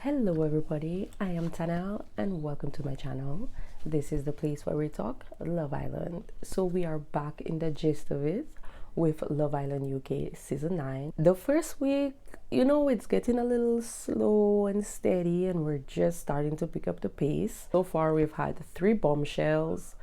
Hello everybody, I am Tana and welcome to my channel. This is the place where we talk Love Island. So we are back in the gist of it with Love Island UK season 9. The first week, it's getting a little slow and steady and we're just starting to pick up the pace. So far we've had 3 bombshells,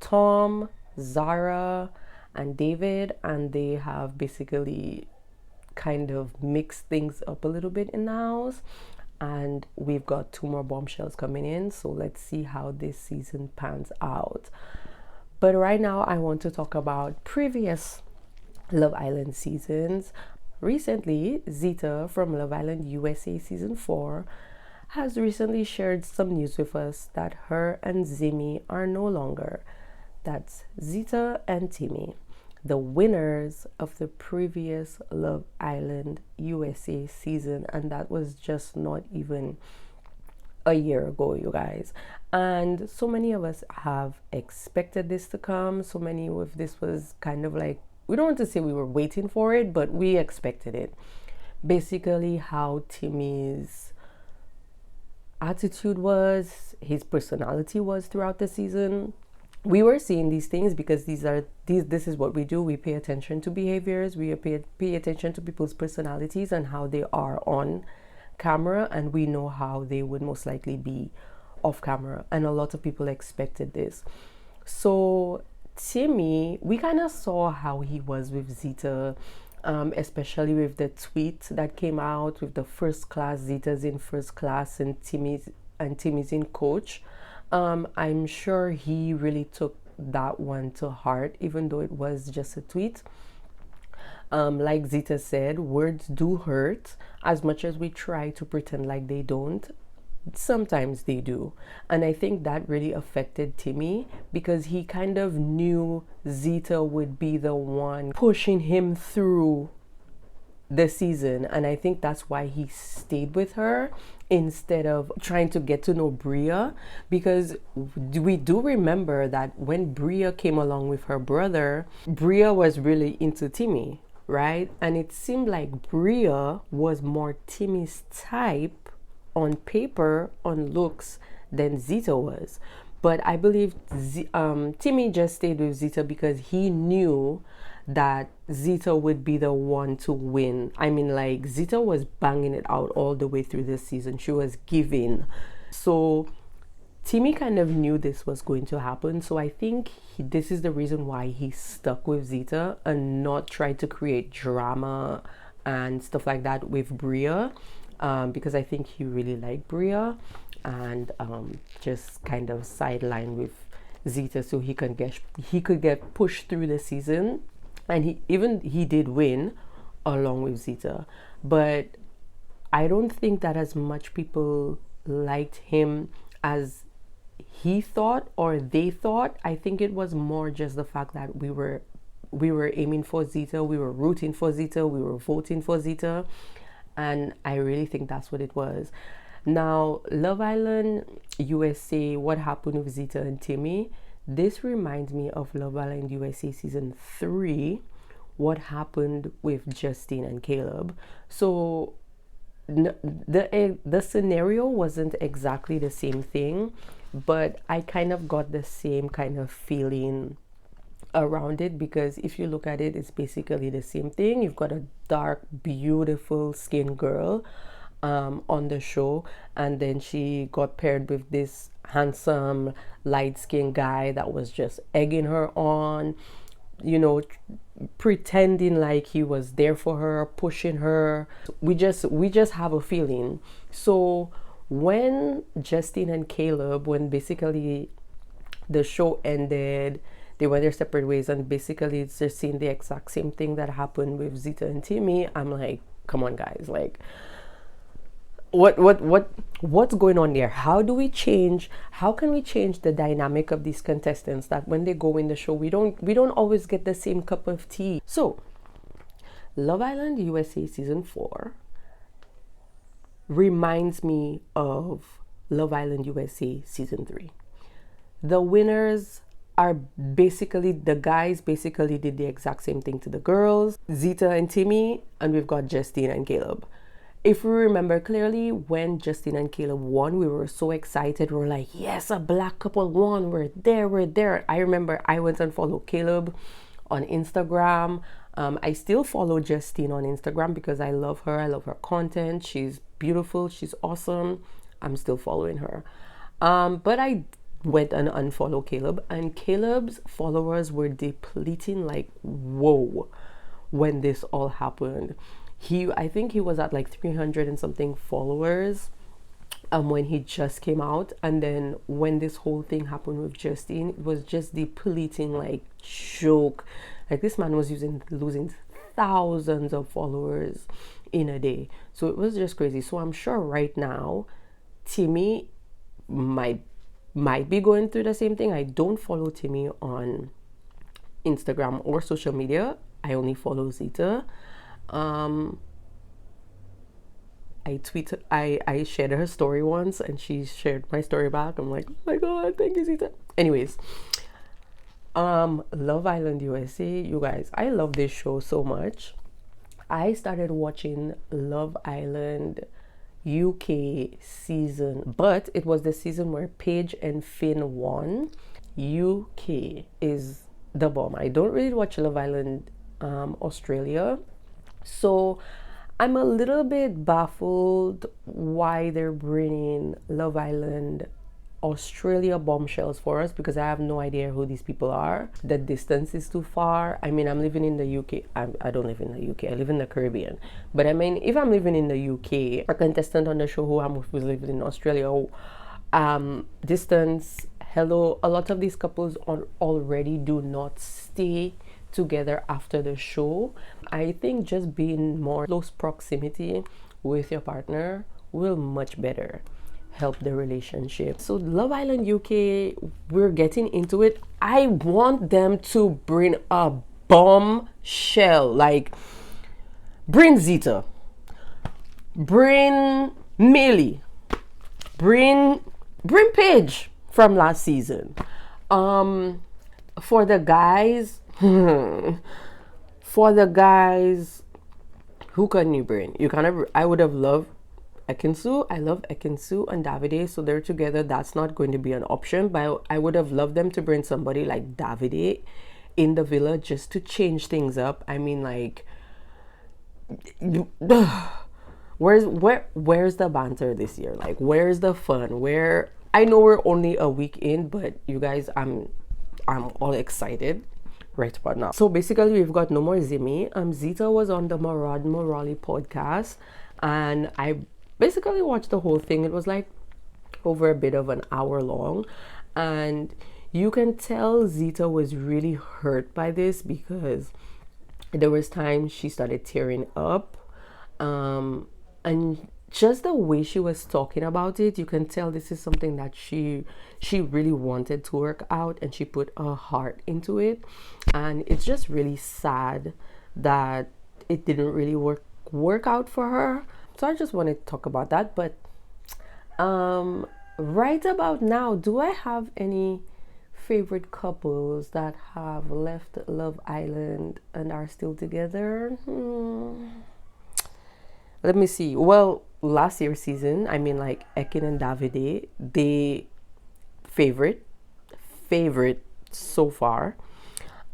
Tom, Zara and David, and they have basically kind of mixed things up a little bit in the house. And we've got 2 more bombshells coming in, so let's see how this season pans out. But right now I want to talk about previous Love Island seasons. Recently, Zeta from Love Island USA season 4 has recently shared some news with us that her and Zimmy are no longer. That's Zeta and Timmy, the winners of the previous Love Island USA season, and that was just not even a year ago, you guys. And so many of us have expected this to come. So many of this was kind of like, we don't want to say we were waiting for it, but we expected it. Basically how Timmy's attitude was, his personality was throughout the season. We were seeing these things because this is what we do. We pay attention to behaviors, we pay attention to people's personalities and how they are on camera, and we know how they would most likely be off camera, and a lot of people expected this. So Timmy, we kind of saw how he was with Zeta, especially with the tweet that came out with the first class, Zeta's in first class and Timmy's in coach. I'm sure he really took that one to heart, even though it was just a tweet. Like Zeta said, words do hurt. As much as we try to pretend like they don't, sometimes they do. And I think that really affected Timmy because he kind of knew Zeta would be the one pushing him through the season, and I think that's why he stayed with her instead of trying to get to know Bria, because we do remember that when Bria came along with her brother, Bria was really into Timmy, right? And it seemed like Bria was more Timmy's type on paper, on looks, than Zeta was. But I believe Timmy just stayed with Zeta because he knew that Zeta would be the one to win. I mean, like, Zeta was banging it out all the way through this season. She was giving. So Timmy kind of knew this was going to happen. So I think this is the reason why he stuck with Zeta and not try to create drama and stuff like that with Bria, because I think he really liked Bria, and just kind of sideline with Zeta so he could get pushed through the season. And he did win along with Zeta, but I don't think that as much people liked him as he thought or they thought. I think it was more just the fact that we were aiming for Zeta, we were rooting for Zeta, we were voting for Zeta, and I really think that's what it was. Now, Love Island USA, what happened with Zeta and Timmy? This reminds me of Love Island USA season 3, what happened with Justine and Caleb. So the scenario wasn't exactly the same thing, but I kind of got the same kind of feeling around it, because if you look at it, it's basically the same thing. You've got a dark, beautiful skin girl on the show, and then she got paired with this handsome light-skinned guy that was just egging her on, pretending like he was there for her, pushing her. We just have a feeling. So when Justine and Caleb, when basically the show ended, they went their separate ways, and basically it's just seeing the exact same thing that happened with Zeta and Timmy. I'm like, come on guys, like, what's going on there? How can we change the dynamic of these contestants, that when they go in the show we don't always get the same cup of tea? So Love Island USA season 4 reminds me of Love Island USA season 3. The winners are basically, the guys basically did the exact same thing to the girls, Zeta and Timmy, and we've got Justine and Caleb. If we remember clearly, when Justine and Caleb won, we were so excited. We were like, yes, a black couple won. We're there, we're there. I remember I went and followed Caleb on Instagram. I still follow Justine on Instagram because I love her. I love her content. She's beautiful. She's awesome. I'm still following her. But I went and unfollowed Caleb, and Caleb's followers were depleting like whoa when this all happened. I think he was at like 300 and something followers when he just came out, and then when this whole thing happened with Justine, it was just depleting like joke. Like this man was losing thousands of followers in a day. So it was just crazy. So I'm sure right now Timmy might be going through the same thing. I don't follow Timmy on Instagram or social media. I only follow Zeta. I shared her story once and she shared my story back. I'm like, oh my god, thank you, Zeta. Anyways, Love Island USA, you guys, I love this show so much. I started watching Love Island UK season, but it was the season where Paige and Finn won. UK is the bomb. I don't really watch Love Island Australia, so I'm a little bit baffled why they're bringing Love Island Australia bombshells for us, because I have no idea who these people are. The distance is too far. I mean, I'm living in the UK. I don't live in the UK. I live in the Caribbean. But I mean, if I'm living in the UK, a contestant on the show who I'm with was living in Australia, distance, hello. A lot of these couples already do not stay together after the show. I think just being more close proximity with your partner will much better help the relationship. So Love Island UK, we're getting into it. I want them to bring a bombshell, like bring Zeta, bring Millie, bring Paige from last season. For the guys, who can you bring? I would have loved Ekinsu. I love Ekinsu and Davide, so they're together. That's not going to be an option, but I would have loved them to bring somebody like Davide in the villa just to change things up. I mean, like, where's the banter this year? Like, where's the fun? I know we're only a week in, but you guys, I'm all excited right about now. So basically, we've got no more Zimmy. Zeta was on the Murad Morali podcast, and I basically watched the whole thing. It was like over a bit of an hour long, and you can tell Zeta was really hurt by this because there was times she started tearing up, and just the way she was talking about it, you can tell this is something that she really wanted to work out, and she put her heart into it. And it's just really sad that it didn't really work out for her. So I just wanted to talk about that. But right about now, do I have any favorite couples that have left Love Island and are still together? Let me see. Well, last year's season, I mean, like Ekin and Davide, they favorite so far.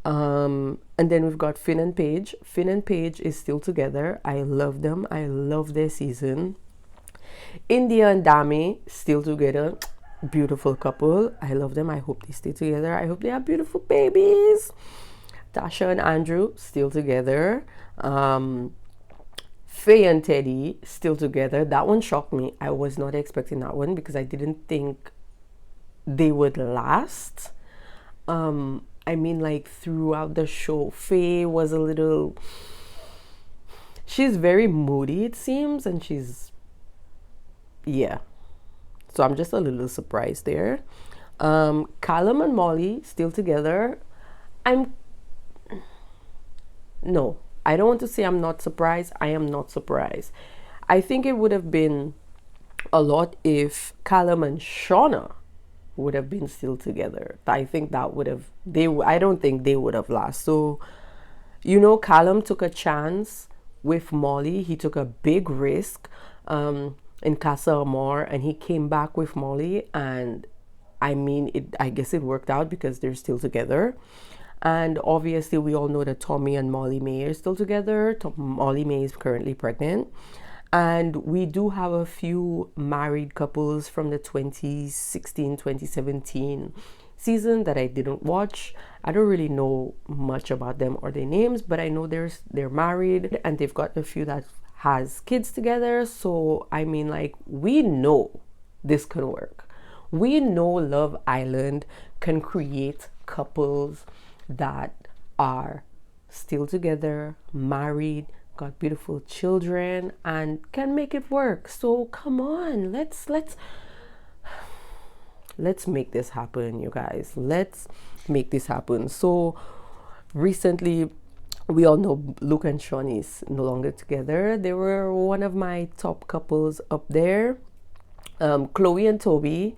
And then we've got Finn and Paige. Finn and Paige is still together. I love them. I love their season. India and Dami still together. Beautiful couple. I love them. I hope they stay together. I hope they have beautiful babies. Tasha and Andrew still together. Faye and Teddy still together. That one shocked me. I was not expecting that one because I didn't think they would last. I mean, like, throughout the show, Faye was she's very moody, it seems, and yeah. So I'm just a little surprised there. Callum and Molly still together. No, I don't want to say I'm not surprised. I am not surprised. I think it would have been a lot if Callum and Shauna would have been still together. I think that would have, I don't think they would have lasted. So, Callum took a chance with Molly. He took a big risk in Casa Amor, and he came back with Molly, and I mean, I guess it worked out because they're still together. And obviously, we all know that Tommy and Molly May are still together. Molly May is currently pregnant. And we do have a few married couples from the 2016 2017 season that I didn't watch. I don't really know much about them or their names, but I know they're married and they've got a few that has kids together. So I mean, like, we know this can work. We know Love Island can create couples that are still together, married, got beautiful children, and can make it work. So come on, let's make this happen, you guys. Let's make this happen. So recently, we all know Luke and Sean is no longer together. They were one of my top couples up there. Chloe and Toby,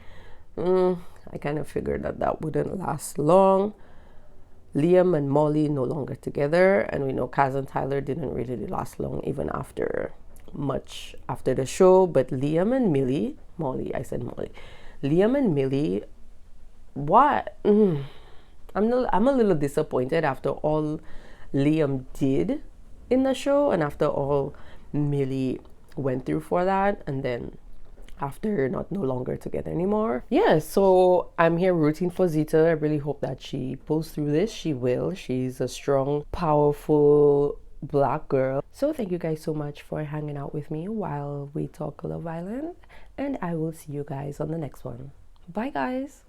I kind of figured that wouldn't last long. Liam and Molly no longer together, and we know Kaz and Tyler didn't really last long even after the show. But Liam and Molly, Liam and Millie, what? I'm a little disappointed after all Liam did in the show and after all Millie went through for that, and then after not no longer together anymore. Yeah, so I'm here rooting for Zeta. I really hope that she pulls through this. She will. She's a strong, powerful Black girl. So thank you guys so much for hanging out with me while we talk Love Island, and I will see you guys on the next one. Bye guys.